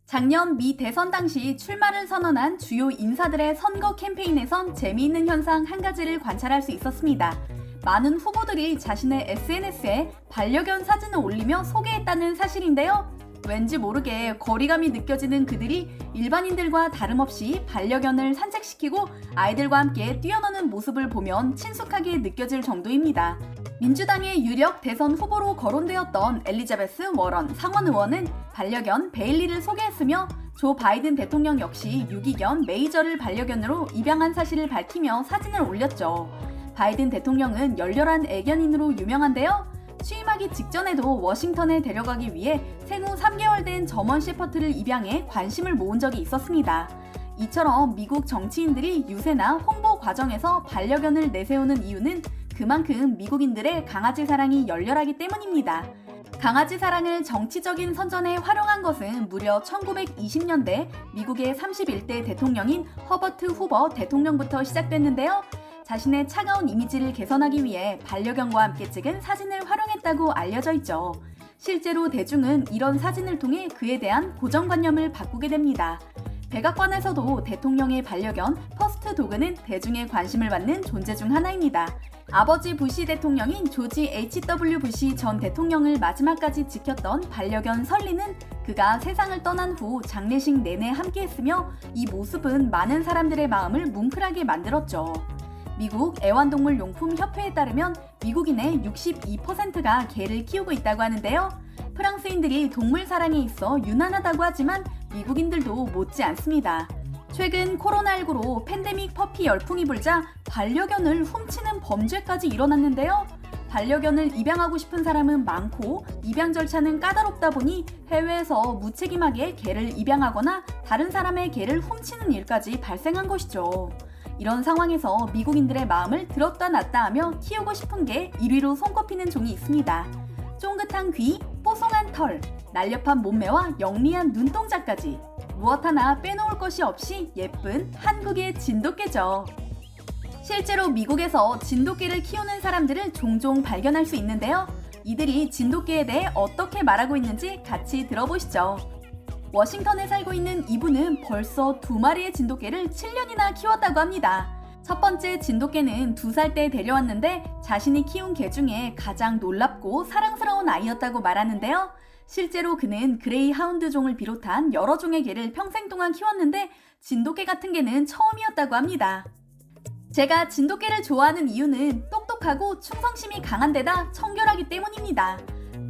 작년 미 대선 당시 출마를 선언한 주요 인사들의 선거 캠페인에선 재미있는 현상 한 가지를 관찰할 수 있었습니다. 많은 후보들이 자신의 SNS에 반려견 사진을 올리며 소개했다는 사실인데요. 왠지 모르게 거리감이 느껴지는 그들이 일반인들과 다름없이 반려견을 산책시키고 아이들과 함께 뛰어노는 모습을 보면 친숙하게 느껴질 정도입니다. 민주당의 유력 대선 후보로 거론되었던 엘리자베스 워런 상원 의원은 반려견 베일리를 소개했으며 조 바이든 대통령 역시 유기견 메이저를 반려견으로 입양한 사실을 밝히며 사진을 올렸죠. 바이든 대통령은 열렬한 애견인으로 유명한데요. 취임하기 직전에도 워싱턴에 데려가기 위해 생후 3개월 된 저먼 셰퍼드를 입양해 관심을 모은 적이 있었습니다. 이처럼 미국 정치인들이 유세나 홍보 과정에서 반려견을 내세우는 이유는 그만큼 미국인들의 강아지 사랑이 열렬하기 때문입니다. 강아지 사랑을 정치적인 선전에 활용한 것은 무려 1920년대 미국의 31대 대통령인 허버트 후버 대통령부터 시작됐는데요. 자신의 차가운 이미지를 개선하기 위해 반려견과 함께 찍은 사진을 활용했다고 알려져 있죠. 실제로 대중은 이런 사진을 통해 그에 대한 고정관념을 바꾸게 됩니다. 백악관에서도 대통령의 반려견 퍼스트 도그는 대중의 관심을 받는 존재 중 하나입니다. 아버지 부시 대통령인 조지 H.W. 부시 전 대통령을 마지막까지 지켰던 반려견 설리는 그가 세상을 떠난 후 장례식 내내 함께했으며 이 모습은 많은 사람들의 마음을 뭉클하게 만들었죠. 미국 애완동물 용품 협회에 따르면 미국인의 62%가 개를 키우고 있다고 하는데요. 프랑스인들이 동물 사랑에 있어 유난하다고 하지만 미국인들도 못지 않습니다. 최근 코로나19로 팬데믹 퍼피 열풍이 불자 반려견을 훔치는 범죄까지 일어났는데요. 반려견을 입양하고 싶은 사람은 많고 입양 절차는 까다롭다 보니 해외에서 무책임하게 개를 입양하거나 다른 사람의 개를 훔치는 일까지 발생한 것이죠. 이런 상황에서 미국인들의 마음을 들었다 놨다 하며 키우고 싶은 게 1위로 손꼽히는 종이 있습니다. 쫑긋한 귀, 뽀송한 털, 날렵한 몸매와 영리한 눈동자까지 무엇 하나 빼놓을 것이 없이 예쁜 한국의 진돗개죠. 실제로 미국에서 진돗개를 키우는 사람들을 종종 발견할 수 있는데요. 이들이 진돗개에 대해 어떻게 말하고 있는지 같이 들어보시죠. 워싱턴에 살고 있는 이분은 벌써 2마리의 진돗개를 7년이나 키웠다고 합니다. 첫 번째 진돗개는 2살 때 데려왔는데 자신이 키운 개 중에 가장 놀랍고 사랑스러운 아이였다고 말하는데요. 실제로 그는 그레이 하운드 종을 비롯한 여러 종의 개를 평생 동안 키웠는데 진돗개 같은 개는 처음이었다고 합니다. 제가 진돗개를 좋아하는 이유는 똑똑하고 충성심이 강한 데다 청결하기 때문입니다.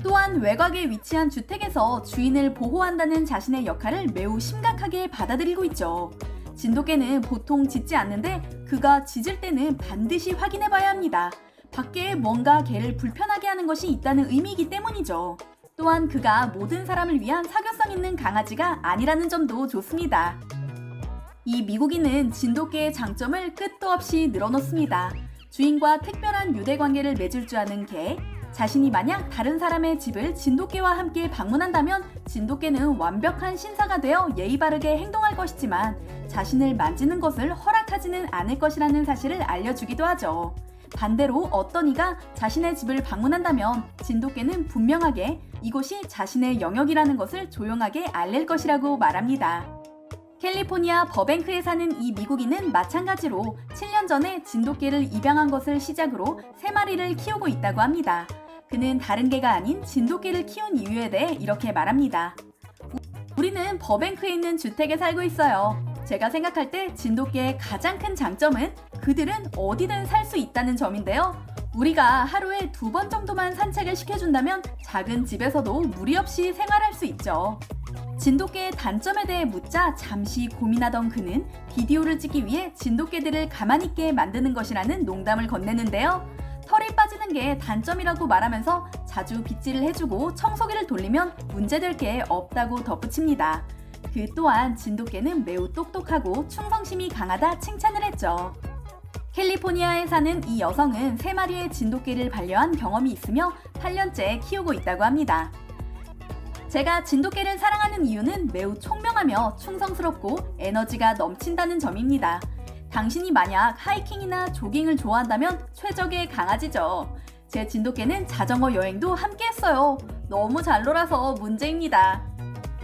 또한 외곽에 위치한 주택에서 주인을 보호한다는 자신의 역할을 매우 심각하게 받아들이고 있죠. 진돗개는 보통 짖지 않는데 그가 짖을 때는 반드시 확인해봐야 합니다. 밖에 뭔가 개를 불편하게 하는 것이 있다는 의미이기 때문이죠. 또한 그가 모든 사람을 위한 사교성 있는 강아지가 아니라는 점도 좋습니다. 이 미국인은 진돗개의 장점을 끝도 없이 늘어놓습니다. 주인과 특별한 유대관계를 맺을 줄 아는 개, 자신이 만약 다른 사람의 집을 진돗개와 함께 방문한다면 진돗개는 완벽한 신사가 되어 예의 바르게 행동할 것이지만 자신을 만지는 것을 허락하지는 않을 것이라는 사실을 알려주기도 하죠. 반대로 어떤 이가 자신의 집을 방문한다면 진돗개는 분명하게 이곳이 자신의 영역이라는 것을 조용하게 알릴 것이라고 말합니다. 캘리포니아 버뱅크에 사는 이 미국인은 마찬가지로 7년 전에 진돗개를 입양한 것을 시작으로 3마리를 키우고 있다고 합니다. 그는 다른 개가 아닌 진돗개를 키운 이유에 대해 이렇게 말합니다. 우리는 버뱅크에 있는 주택에 살고 있어요. 제가 생각할 때 진돗개의 가장 큰 장점은 그들은 어디든 살 수 있다는 점인데요. 우리가 하루에 2번 정도만 산책을 시켜준다면 작은 집에서도 무리 없이 생활할 수 있죠. 진돗개의 단점에 대해 묻자 잠시 고민하던 그는 비디오를 찍기 위해 진돗개들을 가만히 있게 만드는 것이라는 농담을 건네는데요. 털이 빠지는 게 단점이라고 말하면서 자주 빗질을 해주고 청소기를 돌리면 문제될 게 없다고 덧붙입니다. 그 또한 진돗개는 매우 똑똑하고 충성심이 강하다 칭찬을 했죠. 캘리포니아에 사는 이 여성은 3마리의 진돗개를 반려한 경험이 있으며 8년째 키우고 있다고 합니다. 제가 진돗개를 사랑하는 이유는 매우 총명하며 충성스럽고 에너지가 넘친다는 점입니다. 당신이 만약 하이킹이나 조깅을 좋아한다면 최적의 강아지죠. 제 진돗개는 자전거 여행도 함께 했어요. 너무 잘 놀아서 문제입니다.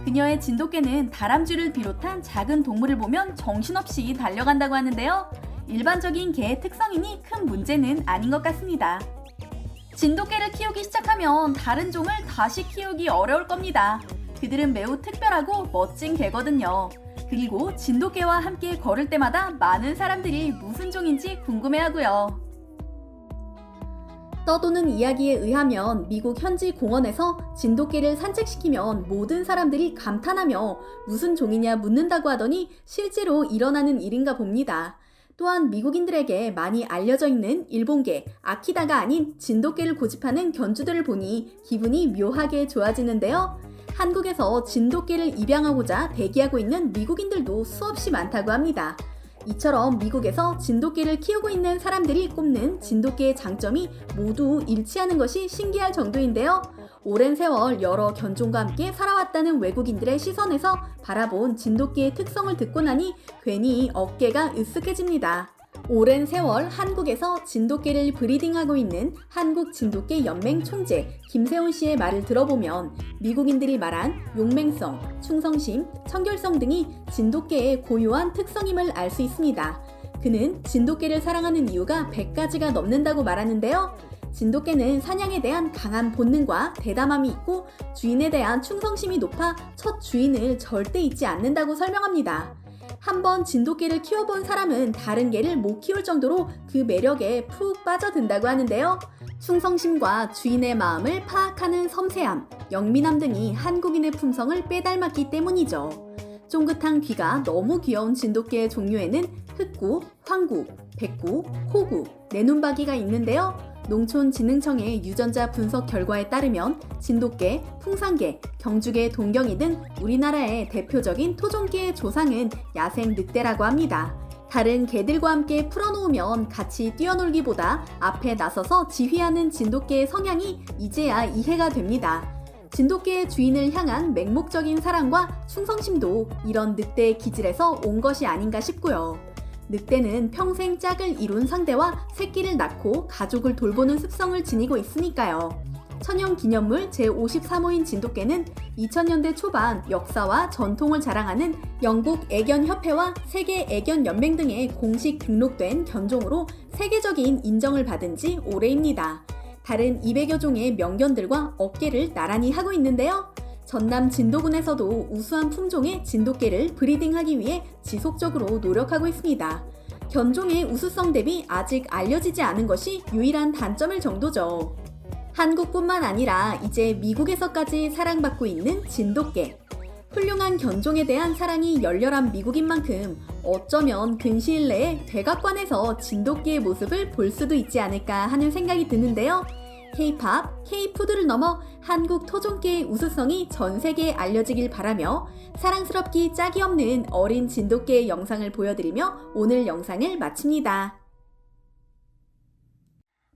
그녀의 진돗개는 다람쥐를 비롯한 작은 동물을 보면 정신없이 달려간다고 하는데요. 일반적인 개의 특성이니 큰 문제는 아닌 것 같습니다. 진돗개를 키우기 시작하면 다른 종을 다시 키우기 어려울 겁니다. 그들은 매우 특별하고 멋진 개거든요. 그리고 진돗개와 함께 걸을 때마다 많은 사람들이 무슨 종인지 궁금해하고요. 떠도는 이야기에 의하면 미국 현지 공원에서 진돗개를 산책시키면 모든 사람들이 감탄하며 무슨 종이냐 묻는다고 하더니 실제로 일어나는 일인가 봅니다. 또한 미국인들에게 많이 알려져 있는 일본개 아키다가 아닌 진돗개를 고집하는 견주들을 보니 기분이 묘하게 좋아지는데요. 한국에서 진돗개를 입양하고자 대기하고 있는 미국인들도 수없이 많다고 합니다. 이처럼 미국에서 진돗개를 키우고 있는 사람들이 꼽는 진돗개의 장점이 모두 일치하는 것이 신기할 정도인데요. 오랜 세월 여러 견종과 함께 살아왔다는 외국인들의 시선에서 바라본 진돗개의 특성을 듣고 나니 괜히 어깨가 으쓱해집니다. 오랜 세월 한국에서 진돗개를 브리딩하고 있는 한국진돗개연맹 총재 김세훈 씨의 말을 들어보면 미국인들이 말한 용맹성, 충성심, 청결성 등이 진돗개의 고유한 특성임을 알 수 있습니다. 그는 진돗개를 사랑하는 이유가 100가지가 넘는다고 말하는데요. 진돗개는 사냥에 대한 강한 본능과 대담함이 있고 주인에 대한 충성심이 높아 첫 주인을 절대 잊지 않는다고 설명합니다. 한번 진돗개를 키워본 사람은 다른 개를 못 키울 정도로 그 매력에 푹 빠져든다고 하는데요. 충성심과 주인의 마음을 파악하는 섬세함, 영민함 등이 한국인의 품성을 빼닮았기 때문이죠. 쫑긋한 귀가 너무 귀여운 진돗개의 종류에는 흑구, 황구, 백구, 호구, 내눈박이가 있는데요. 농촌진흥청의 유전자 분석 결과에 따르면 진돗개, 풍산개, 경주개, 동경이 등 우리나라의 대표적인 토종개의 조상은 야생 늑대라고 합니다. 다른 개들과 함께 풀어놓으면 같이 뛰어놀기보다 앞에 나서서 지휘하는 진돗개의 성향이 이제야 이해가 됩니다. 진돗개의 주인을 향한 맹목적인 사랑과 충성심도 이런 늑대의 기질에서 온 것이 아닌가 싶고요. 늑대는 평생 짝을 이룬 상대와 새끼를 낳고 가족을 돌보는 습성을 지니고 있으니까요. 천연기념물 제53호인 진돗개는 2000년대 초반 역사와 전통을 자랑하는 영국 애견협회와 세계애견연맹 등의 공식 등록된 견종으로 세계적인 인정을 받은 지 오래입니다. 다른 200여 종의 명견들과 어깨를 나란히 하고 있는데요. 전남 진도군에서도 우수한 품종의 진돗개를 브리딩하기 위해 지속적으로 노력하고 있습니다. 견종의 우수성 대비 아직 알려지지 않은 것이 유일한 단점일 정도죠. 한국뿐만 아니라 이제 미국에서까지 사랑받고 있는 진돗개. 훌륭한 견종에 대한 사랑이 열렬한 미국인 만큼 어쩌면 근시일 내에 백악관에서 진돗개의 모습을 볼 수도 있지 않을까 하는 생각이 드는데요. K-팝, K-푸드를 넘어 한국 토종개의 우수성이 전 세계에 알려지길 바라며 사랑스럽기 짝이 없는 어린 진돗개의 영상을 보여드리며 오늘 영상을 마칩니다.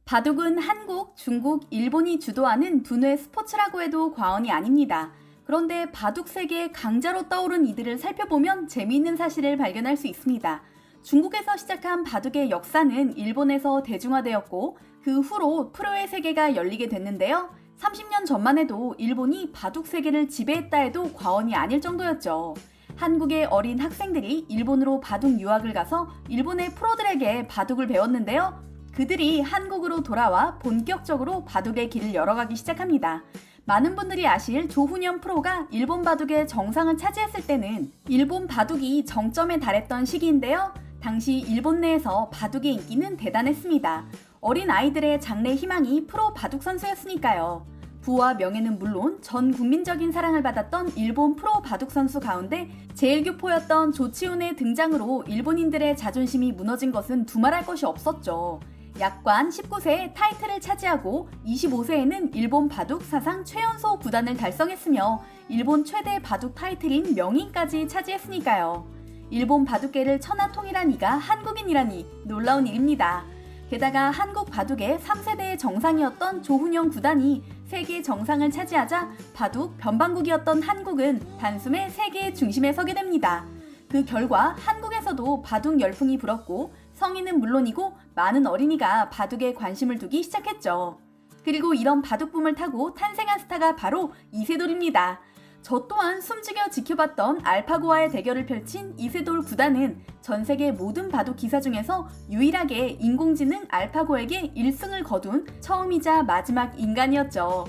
바둑은 한국, 중국, 일본이 주도하는 분회 스포츠라고 해도 과언이 아닙니다. 그런데 바둑 세계의 강자로 떠오른 이들을 살펴보면 재미있는 사실을 발견할 수 있습니다. 중국에서 시작한 바둑의 역사는 일본에서 대중화되었고 그 후로 프로의 세계가 열리게 됐는데요. 30년 전만 해도 일본이 바둑 세계를 지배했다 해도 과언이 아닐 정도였죠. 한국의 어린 학생들이 일본으로 바둑 유학을 가서 일본의 프로들에게 바둑을 배웠는데요. 그들이 한국으로 돌아와 본격적으로 바둑의 길을 열어가기 시작합니다. 많은 분들이 아실 조훈현 프로가 일본 바둑의 정상을 차지했을 때는 일본 바둑이 정점에 달했던 시기인데요. 당시 일본 내에서 바둑의 인기는 대단했습니다. 어린 아이들의 장래 희망이 프로 바둑 선수였으니까요. 부와 명예는 물론 전 국민적인 사랑을 받았던 일본 프로 바둑 선수 가운데 제일 교포였던 조치훈의 등장으로 일본인들의 자존심이 무너진 것은 두말할 것이 없었죠. 약관 19세에 타이틀을 차지하고 25세에는 일본 바둑 사상 최연소 구단을 달성했으며 일본 최대 바둑 타이틀인 명인까지 차지했으니까요. 일본 바둑계를 천하통일한 이가 한국인이라니 놀라운 일입니다. 게다가 한국 바둑의 3세대의 정상이었던 조훈현 구단이 세계 정상을 차지하자 바둑 변방국이었던 한국은 단숨에 세계의 중심에 서게 됩니다. 그 결과 한국에서도 바둑 열풍이 불었고 성인은 물론이고 많은 어린이가 바둑에 관심을 두기 시작했죠. 그리고 이런 바둑붐을 타고 탄생한 스타가 바로 이세돌입니다. 저 또한 숨죽여 지켜봤던 알파고와의 대결을 펼친 이세돌 구단은 전 세계 모든 바둑 기사 중에서 유일하게 인공지능 알파고에게 1승을 거둔 처음이자 마지막 인간이었죠.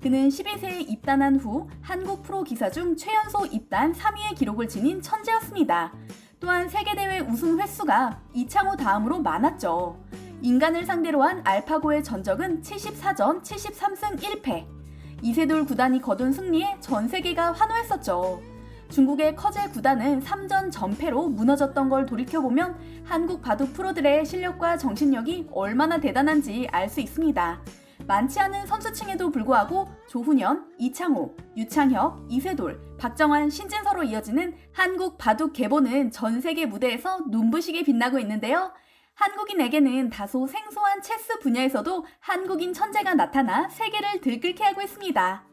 그는 12세에 입단한 후 한국 프로 기사 중 최연소 입단 3위의 기록을 지닌 천재였습니다. 또한 세계대회 우승 횟수가 이창호 다음으로 많았죠. 인간을 상대로 한 알파고의 전적은 74전 73승 1패. 이세돌 구단이 거둔 승리에 전 세계가 환호했었죠. 중국의 커제 구단은 3전 전패로 무너졌던 걸 돌이켜보면 한국 바둑 프로들의 실력과 정신력이 얼마나 대단한지 알 수 있습니다. 많지 않은 선수층에도 불구하고 조훈현, 이창호, 유창혁, 이세돌, 박정환, 신진서로 이어지는 한국 바둑 계보는 전 세계 무대에서 눈부시게 빛나고 있는데요. 한국인에게는 다소 생소한 체스 분야에서도 한국인 천재가 나타나 세계를 들끓게 하고 있습니다.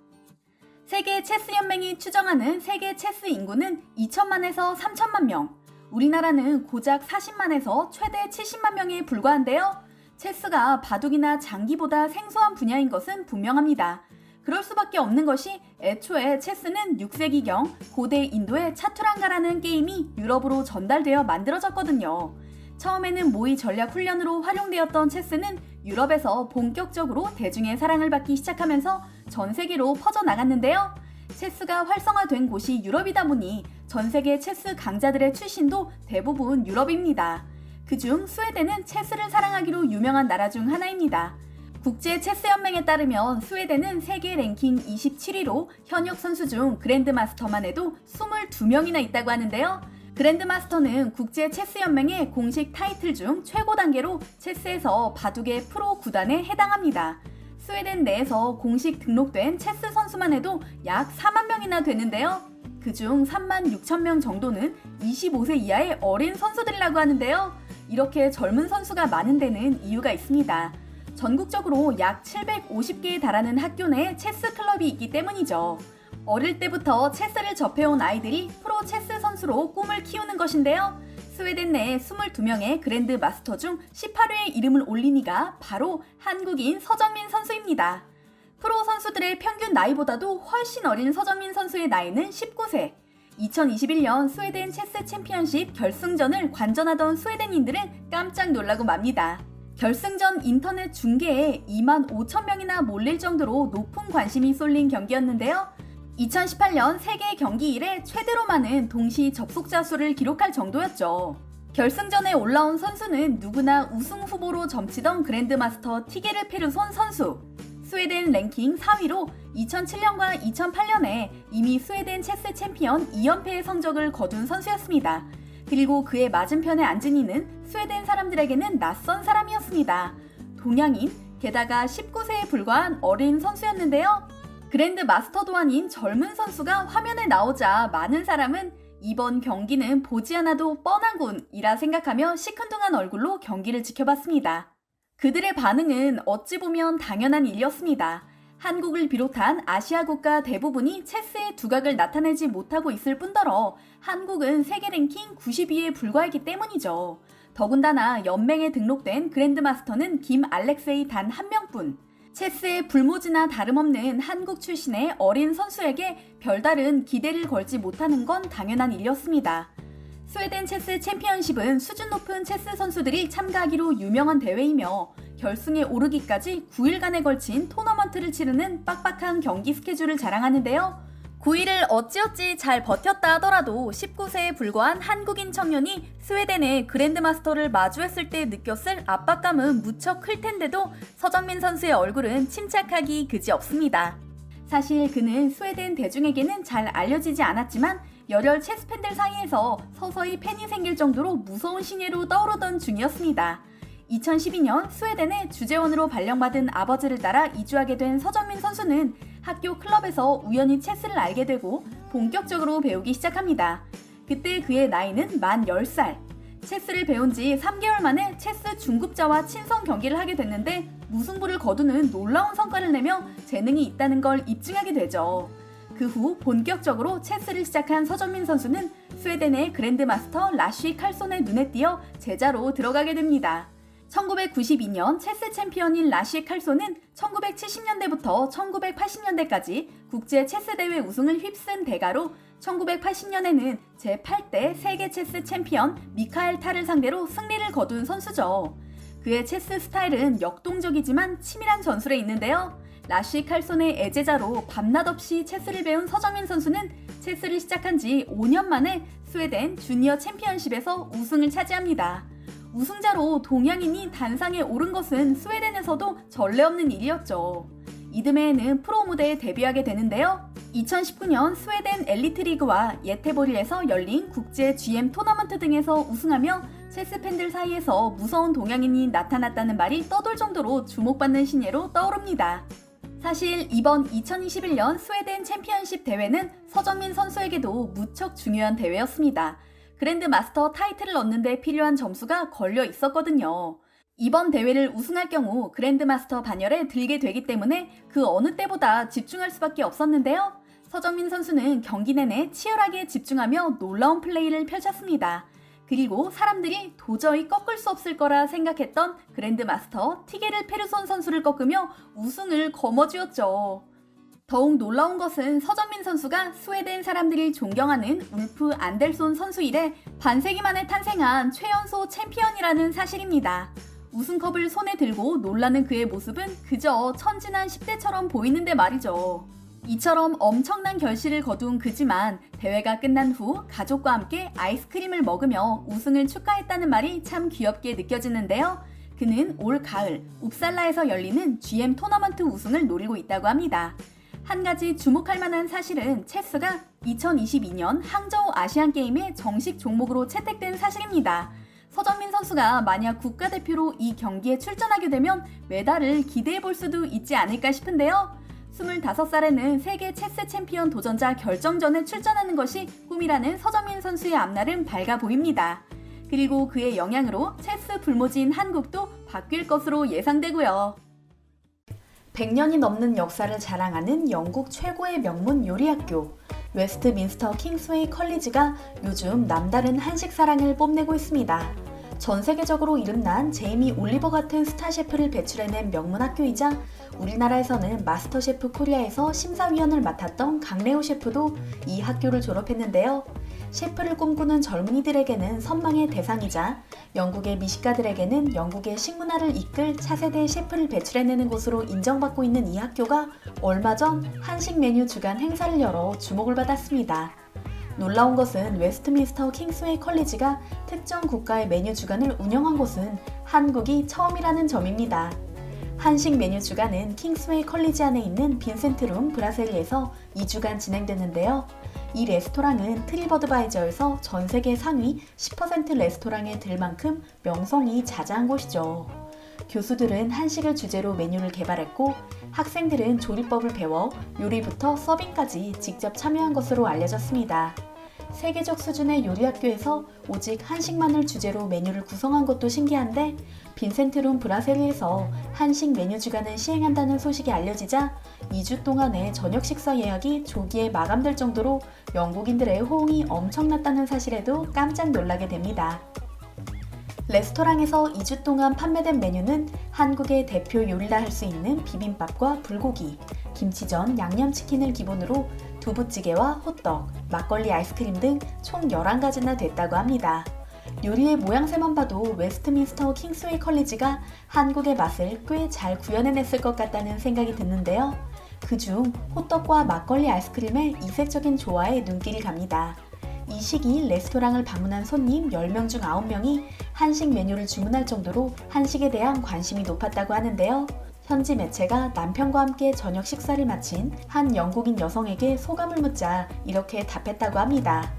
세계 체스 연맹이 추정하는 세계 체스 인구는 2천만에서 3천만 명, 우리나라는 고작 40만에서 최대 70만 명에 불과한데요. 체스가 바둑이나 장기보다 생소한 분야인 것은 분명합니다. 그럴 수밖에 없는 것이 애초에 체스는 6세기경 고대 인도의 차투랑가라는 게임이 유럽으로 전달되어 만들어졌거든요. 처음에는 모의 전략 훈련으로 활용되었던 체스는 유럽에서 본격적으로 대중의 사랑을 받기 시작하면서 전 세계로 퍼져나갔는데요. 체스가 활성화된 곳이 유럽이다 보니 전 세계 체스 강자들의 출신도 대부분 유럽입니다. 그중 스웨덴은 체스를 사랑하기로 유명한 나라 중 하나입니다. 국제 체스 연맹에 따르면 스웨덴은 세계 랭킹 27위로 현역 선수 중 그랜드마스터만 해도 22명이나 있다고 하는데요. 그랜드마스터는 국제 체스 연맹의 공식 타이틀 중 최고 단계로 체스에서 바둑의 프로 구단에 해당합니다. 스웨덴 내에서 공식 등록된 체스 선수만 해도 약 4만 명이나 되는데요. 그중 3만 6천 명 정도는 25세 이하의 어린 선수들이라고 하는데요. 이렇게 젊은 선수가 많은 데는 이유가 있습니다. 전국적으로 약 750개에 달하는 학교 내에 체스 클럽이 있기 때문이죠. 어릴 때부터 체스를 접해온 아이들이 프로 체스 선수로 꿈을 키우는 것인데요. 스웨덴 내 22명의 그랜드 마스터 중 18위의 이름을 올린 이가 바로 한국인 서정민 선수입니다. 프로 선수들의 평균 나이보다도 훨씬 어린 서정민 선수의 나이는 19세. 2021년 스웨덴 체스 챔피언십 결승전을 관전하던 스웨덴인들은 깜짝 놀라고 맙니다. 결승전 인터넷 중계에 2만 5천 명이나 몰릴 정도로 높은 관심이 쏠린 경기였는데요. 2018년 세계 경기 이래 최대로 많은 동시 접속자 수를 기록할 정도였죠. 결승전에 올라온 선수는 누구나 우승 후보로 점치던 그랜드마스터 티게르 페르손 선수. 스웨덴 랭킹 4위로 2007년과 2008년에 이미 스웨덴 체스 챔피언 2연패의 성적을 거둔 선수였습니다. 그리고 그의 맞은편에 앉은 이는 스웨덴 사람들에게는 낯선 사람이었습니다. 동양인, 게다가 19세에 불과한 어린 선수였는데요. 그랜드 마스터도 아닌 젊은 선수가 화면에 나오자 많은 사람은 이번 경기는 보지 않아도 뻔한군이라 생각하며 시큰둥한 얼굴로 경기를 지켜봤습니다. 그들의 반응은 어찌 보면 당연한 일이었습니다. 한국을 비롯한 아시아 국가 대부분이 체스의 두각을 나타내지 못하고 있을 뿐더러 한국은 세계 랭킹 90위에 불과했기 때문이죠. 더군다나 연맹에 등록된 그랜드마스터는 김 알렉세이 단 한 명뿐. 체스의 불모지나 다름없는 한국 출신의 어린 선수에게 별다른 기대를 걸지 못하는 건 당연한 일이었습니다. 스웨덴 체스 챔피언십은 수준 높은 체스 선수들이 참가하기로 유명한 대회이며 결승에 오르기까지 9일간에 걸친 토너먼트를 치르는 빡빡한 경기 스케줄을 자랑하는데요. 9일을 어찌어찌 잘 버텼다 하더라도 19세에 불과한 한국인 청년이 스웨덴의 그랜드마스터를 마주했을 때 느꼈을 압박감은 무척 클 텐데도 서정민 선수의 얼굴은 침착하기 그지없습니다. 사실 그는 스웨덴 대중에게는 잘 알려지지 않았지만 열혈 체스 팬들 사이에서 서서히 팬이 생길 정도로 무서운 신예로 떠오르던 중이었습니다. 2012년 스웨덴의 주재원으로 발령받은 아버지를 따라 이주하게 된 서정민 선수는 학교 클럽에서 우연히 체스를 알게 되고 본격적으로 배우기 시작합니다. 그때 그의 나이는 만 10살. 체스를 배운 지 3개월 만에 체스 중급자와 친선 경기를 하게 됐는데 무승부를 거두는 놀라운 성과를 내며 재능이 있다는 걸 입증하게 되죠. 그 후 본격적으로 체스를 시작한 서정민 선수는 스웨덴의 그랜드마스터 라쉬 칼손의 눈에 띄어 제자로 들어가게 됩니다. 1992년 체스 챔피언인 라시 칼소는 1970년대부터 1980년대까지 국제 체스 대회 우승을 휩쓴 대가로 1980년에는 제8대 세계 체스 챔피언 미카엘 탈을 상대로 승리를 거둔 선수죠. 그의 체스 스타일은 역동적이지만 치밀한 전술에 있는데요. 라시 칼손의 애제자로 밤낮 없이 체스를 배운 서정민 선수는 체스를 시작한 지 5년 만에 스웨덴 주니어 챔피언십에서 우승을 차지합니다. 우승자로 동양인이 단상에 오른 것은 스웨덴에서도 전례 없는 일이었죠. 이듬해에는 프로 무대에 데뷔하게 되는데요. 2019년 스웨덴 엘리트 리그와 예테보릴에서 열린 국제 GM 토너먼트 등에서 우승하며 체스 팬들 사이에서 무서운 동양인이 나타났다는 말이 떠돌 정도로 주목받는 신예로 떠오릅니다. 사실 이번 2021년 스웨덴 챔피언십 대회는 서정민 선수에게도 무척 중요한 대회였습니다. 그랜드 마스터 타이틀을 얻는 데 필요한 점수가 걸려 있었거든요. 이번 대회를 우승할 경우 그랜드 마스터 반열에 들게 되기 때문에 그 어느 때보다 집중할 수밖에 없었는데요. 서정민 선수는 경기 내내 치열하게 집중하며 놀라운 플레이를 펼쳤습니다. 그리고 사람들이 도저히 꺾을 수 없을 거라 생각했던 그랜드 마스터 티게르 페르손 선수를 꺾으며 우승을 거머쥐었죠. 더욱 놀라운 것은 서정민 선수가 스웨덴 사람들이 존경하는 울프 안델손 선수 이래 반세기 만에 탄생한 최연소 챔피언이라는 사실입니다. 우승컵을 손에 들고 놀라는 그의 모습은 그저 천진한 10대처럼 보이는데 말이죠. 이처럼 엄청난 결실을 거둔 그지만 대회가 끝난 후 가족과 함께 아이스크림을 먹으며 우승을 축하했다는 말이 참 귀엽게 느껴지는데요. 그는 올 가을 웁살라에서 열리는 GM 토너먼트 우승을 노리고 있다고 합니다. 한 가지 주목할 만한 사실은 체스가 2022년 항저우 아시안게임의 정식 종목으로 채택된 사실입니다. 서정민 선수가 만약 국가대표로 이 경기에 출전하게 되면 메달을 기대해 볼 수도 있지 않을까 싶은데요. 25살에는 세계 체스 챔피언 도전자 결정전에 출전하는 것이 꿈이라는 서정민 선수의 앞날은 밝아 보입니다. 그리고 그의 영향으로 체스 불모지인 한국도 바뀔 것으로 예상되고요. 100년이 넘는 역사를 자랑하는 영국 최고의 명문 요리학교 웨스트민스터 킹스웨이 컬리지가 요즘 남다른 한식 사랑을 뽐내고 있습니다. 전 세계적으로 이름난 제이미 올리버 같은 스타 셰프를 배출해낸 명문 학교이자 우리나라에서는 마스터 셰프 코리아에서 심사위원을 맡았던 강래호 셰프도 이 학교를 졸업했는데요. 셰프를 꿈꾸는 젊은이들에게는 선망의 대상이자 영국의 미식가들에게는 영국의 식문화를 이끌 차세대 셰프를 배출해내는 곳으로 인정받고 있는 이 학교가 얼마 전 한식 메뉴 주간 행사를 열어 주목을 받았습니다. 놀라운 것은 웨스트민스터 킹스웨이 컬리지가 특정 국가의 메뉴 주간을 운영한 곳은 한국이 처음이라는 점입니다. 한식 메뉴 주간은 킹스웨이 컬리지 안에 있는 빈센트룸 브라셀리에서 2주간 진행됐는데요. 이 레스토랑은 트립어드바이저에서 전 세계 상위 10% 레스토랑에 들 만큼 명성이 자자한 곳이죠. 교수들은 한식을 주제로 메뉴를 개발했고 학생들은 조리법을 배워 요리부터 서빙까지 직접 참여한 것으로 알려졌습니다. 세계적 수준의 요리학교에서 오직 한식만을 주제로 메뉴를 구성한 것도 신기한데 빈센트룸 브라셀리에서 한식 메뉴 주간을 시행한다는 소식이 알려지자 2주 동안의 저녁 식사 예약이 조기에 마감될 정도로 영국인들의 호응이 엄청났다는 사실에도 깜짝 놀라게 됩니다. 레스토랑에서 2주 동안 판매된 메뉴는 한국의 대표 요리라 할 수 있는 비빔밥과 불고기, 김치전, 양념치킨을 기본으로 두부찌개와 호떡, 막걸리 아이스크림 등 총 11가지나 됐다고 합니다. 요리의 모양새만 봐도 웨스트민스터 킹스웨이 컬리지가 한국의 맛을 꽤 잘 구현해냈을 것 같다는 생각이 드는데요. 그중 호떡과 막걸리 아이스크림의 이색적인 조화에 눈길이 갑니다. 이 시기 레스토랑을 방문한 손님 10명 중 9명이 한식 메뉴를 주문할 정도로 한식에 대한 관심이 높았다고 하는데요. 현지 매체가 남편과 함께 저녁 식사를 마친 한 영국인 여성에게 소감을 묻자 이렇게 답했다고 합니다.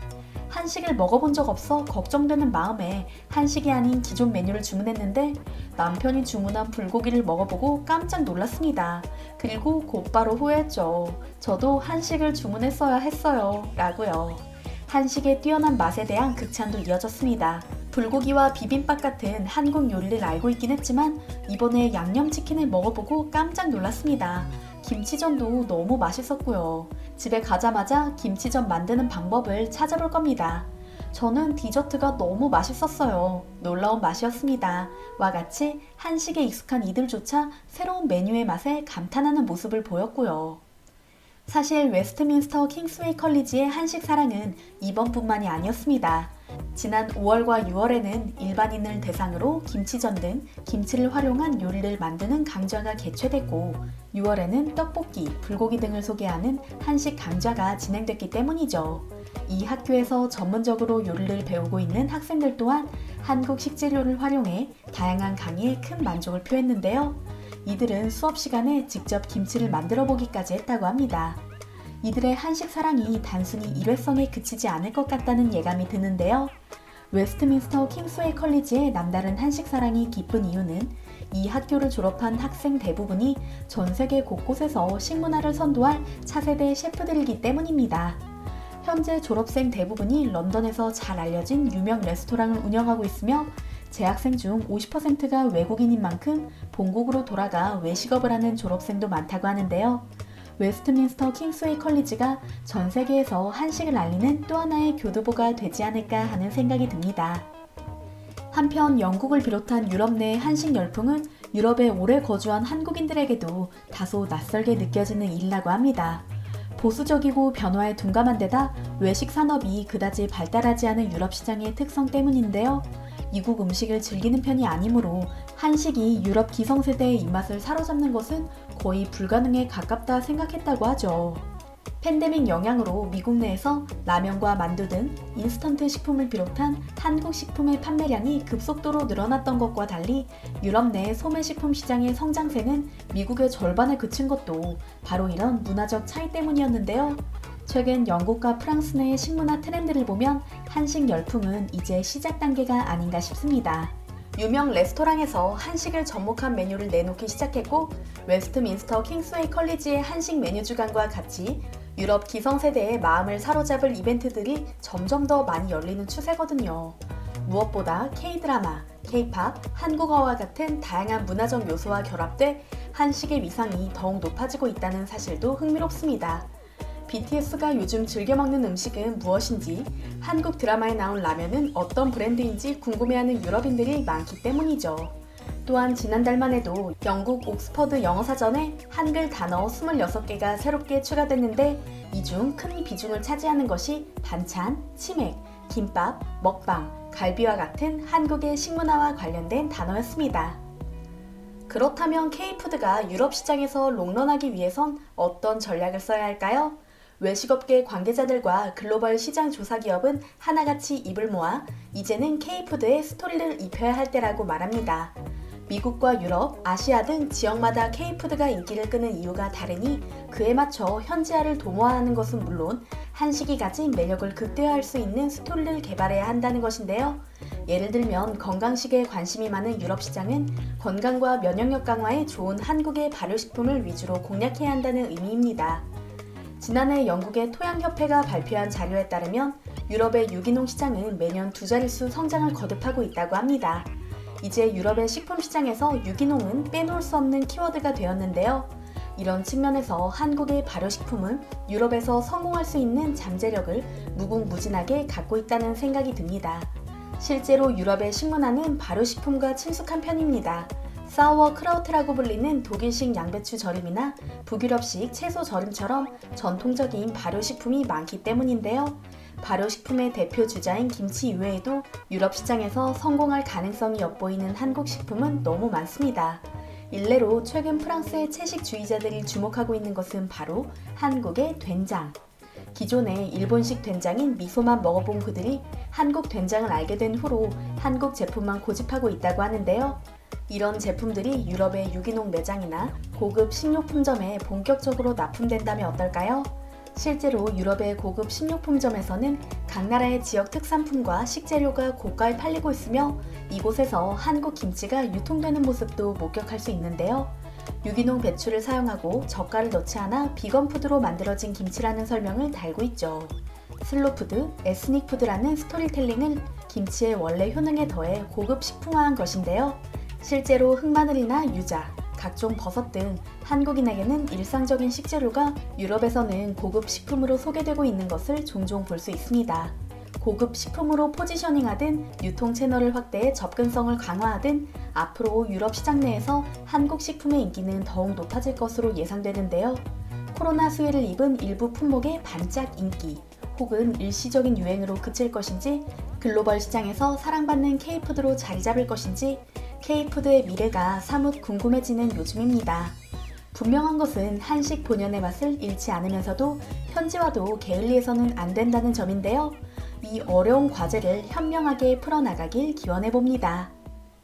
한식을 먹어본 적 없어 걱정되는 마음에 한식이 아닌 기존 메뉴를 주문했는데 남편이 주문한 불고기를 먹어보고 깜짝 놀랐습니다. 그리고 곧바로 후회했죠. 저도 한식을 주문했어야 했어요. 라고요. 한식의 뛰어난 맛에 대한 극찬도 이어졌습니다. 불고기와 비빔밥 같은 한국 요리를 알고 있긴 했지만 이번에 양념치킨을 먹어보고 깜짝 놀랐습니다. 김치전도 너무 맛있었고요. 집에 가자마자 김치전 만드는 방법을 찾아볼 겁니다. 저는 디저트가 너무 맛있었어요. 놀라운 맛이었습니다. 와 같이 한식에 익숙한 이들조차 새로운 메뉴의 맛에 감탄하는 모습을 보였고요. 사실 웨스트민스터 킹스웨이 컬리지의 한식 사랑은 이번뿐만이 아니었습니다. 지난 5월과 6월에는 일반인을 대상으로 김치전 등 김치를 활용한 요리를 만드는 강좌가 개최됐고 6월에는 떡볶이, 불고기 등을 소개하는 한식 강좌가 진행됐기 때문이죠. 이 학교에서 전문적으로 요리를 배우고 있는 학생들 또한 한국 식재료를 활용해 다양한 강의에 큰 만족을 표했는데요. 이들은 수업 시간에 직접 김치를 만들어 보기까지 했다고 합니다. 이들의 한식 사랑이 단순히 일회성에 그치지 않을 것 같다는 예감이 드는데요. 웨스트민스터 킹스웨이 컬리지의 남다른 한식 사랑이 깊은 이유는 이 학교를 졸업한 학생 대부분이 전 세계 곳곳에서 식문화를 선도할 차세대 셰프들이기 때문입니다. 현재 졸업생 대부분이 런던에서 잘 알려진 유명 레스토랑을 운영하고 있으며 재학생 중 50%가 외국인인 만큼 본국으로 돌아가 외식업을 하는 졸업생도 많다고 하는데요. 웨스트민스터 킹스웨이 컬리지가 전 세계에서 한식을 알리는 또 하나의 교두보가 되지 않을까 하는 생각이 듭니다. 한편 영국을 비롯한 유럽 내 한식 열풍은 유럽에 오래 거주한 한국인들에게도 다소 낯설게 느껴지는 일이라고 합니다. 보수적이고 변화에 둔감한 데다 외식 산업이 그다지 발달하지 않은 유럽 시장의 특성 때문인데요. 이국 음식을 즐기는 편이 아니므로 한식이 유럽 기성세대의 입맛을 사로잡는 것은 거의 불가능에 가깝다 생각했다고 하죠. 팬데믹 영향으로 미국 내에서 라면과 만두 등 인스턴트 식품을 비롯한 한국 식품의 판매량이 급속도로 늘어났던 것과 달리 유럽 내 소매식품 시장의 성장세는 미국의 절반에 그친 것도 바로 이런 문화적 차이 때문이었는데요. 최근 영국과 프랑스 내의 식문화 트렌드를 보면 한식 열풍은 이제 시작 단계가 아닌가 싶습니다. 유명 레스토랑에서 한식을 접목한 메뉴를 내놓기 시작했고 웨스트민스터 킹스웨이 컬리지의 한식 메뉴 주간과 같이 유럽 기성세대의 마음을 사로잡을 이벤트들이 점점 더 많이 열리는 추세거든요. 무엇보다 K-드라마, K-팝, 한국어와 같은 다양한 문화적 요소와 결합돼 한식의 위상이 더욱 높아지고 있다는 사실도 흥미롭습니다. BTS가 요즘 즐겨 먹는 음식은 무엇인지, 한국 드라마에 나온 라면은 어떤 브랜드인지 궁금해하는 유럽인들이 많기 때문이죠. 또한 지난달만 해도 영국 옥스퍼드 영어사전에 한글 단어 26개가 새롭게 추가됐는데 이 중 큰 비중을 차지하는 것이 반찬, 치맥, 김밥, 먹방, 갈비와 같은 한국의 식문화와 관련된 단어였습니다. 그렇다면 K푸드가 유럽 시장에서 롱런하기 위해선 어떤 전략을 써야 할까요? 외식업계 관계자들과 글로벌 시장 조사 기업은 하나같이 입을 모아 이제는 K푸드에 스토리를 입혀야 할 때라고 말합니다. 미국과 유럽, 아시아 등 지역마다 K푸드가 인기를 끄는 이유가 다르니 그에 맞춰 현지화를 도모하는 것은 물론 한식이 가진 매력을 극대화할 수 있는 스토리를 개발해야 한다는 것인데요. 예를 들면 건강식에 관심이 많은 유럽 시장은 건강과 면역력 강화에 좋은 한국의 발효식품을 위주로 공략해야 한다는 의미입니다. 지난해 영국의 토양협회가 발표한 자료에 따르면 유럽의 유기농 시장은 매년 두 자릿수 성장을 거듭하고 있다고 합니다. 이제 유럽의 식품 시장에서 유기농은 빼놓을 수 없는 키워드가 되었는데요. 이런 측면에서 한국의 발효식품은 유럽에서 성공할 수 있는 잠재력을 무궁무진하게 갖고 있다는 생각이 듭니다. 실제로 유럽의 식문화는 발효식품과 친숙한 편입니다. 사우어크라우트라고 불리는 독일식 양배추 절임이나 북유럽식 채소 절임처럼 전통적인 발효식품이 많기 때문인데요. 발효식품의 대표 주자인 김치 이외에도 유럽 시장에서 성공할 가능성이 엿보이는 한국 식품은 너무 많습니다. 일례로 최근 프랑스의 채식주의자들이 주목하고 있는 것은 바로 한국의 된장. 기존에 일본식 된장인 미소만 먹어본 그들이 한국 된장을 알게 된 후로 한국 제품만 고집하고 있다고 하는데요. 이런 제품들이 유럽의 유기농 매장이나 고급 식료품점에 본격적으로 납품된다면 어떨까요? 실제로 유럽의 고급 식료품점에서는 각 나라의 지역 특산품과 식재료가 고가에 팔리고 있으며 이곳에서 한국 김치가 유통되는 모습도 목격할 수 있는데요. 유기농 배추를 사용하고 젓갈을 넣지 않아 비건푸드로 만들어진 김치라는 설명을 달고 있죠. 슬로푸드, 에스닉푸드라는 스토리텔링을 김치의 원래 효능에 더해 고급 식품화한 것인데요. 실제로 흑마늘이나 유자, 각종 버섯 등 한국인에게는 일상적인 식재료가 유럽에서는 고급 식품으로 소개되고 있는 것을 종종 볼 수 있습니다. 고급 식품으로 포지셔닝하든 유통 채널을 확대해 접근성을 강화하든 앞으로 유럽 시장 내에서 한국 식품의 인기는 더욱 높아질 것으로 예상되는데요. 코로나 수혜를 입은 일부 품목의 반짝 인기, 혹은 일시적인 유행으로 그칠 것인지 글로벌 시장에서 사랑받는 K푸드로 자리 잡을 것인지 K푸드의 미래가 사뭇 궁금해지는 요즘입니다. 분명한 것은 한식 본연의 맛을 잃지 않으면서도 현지화도 게을리해서는 안 된다는 점인데요. 이 어려운 과제를 현명하게 풀어나가길 기원해봅니다.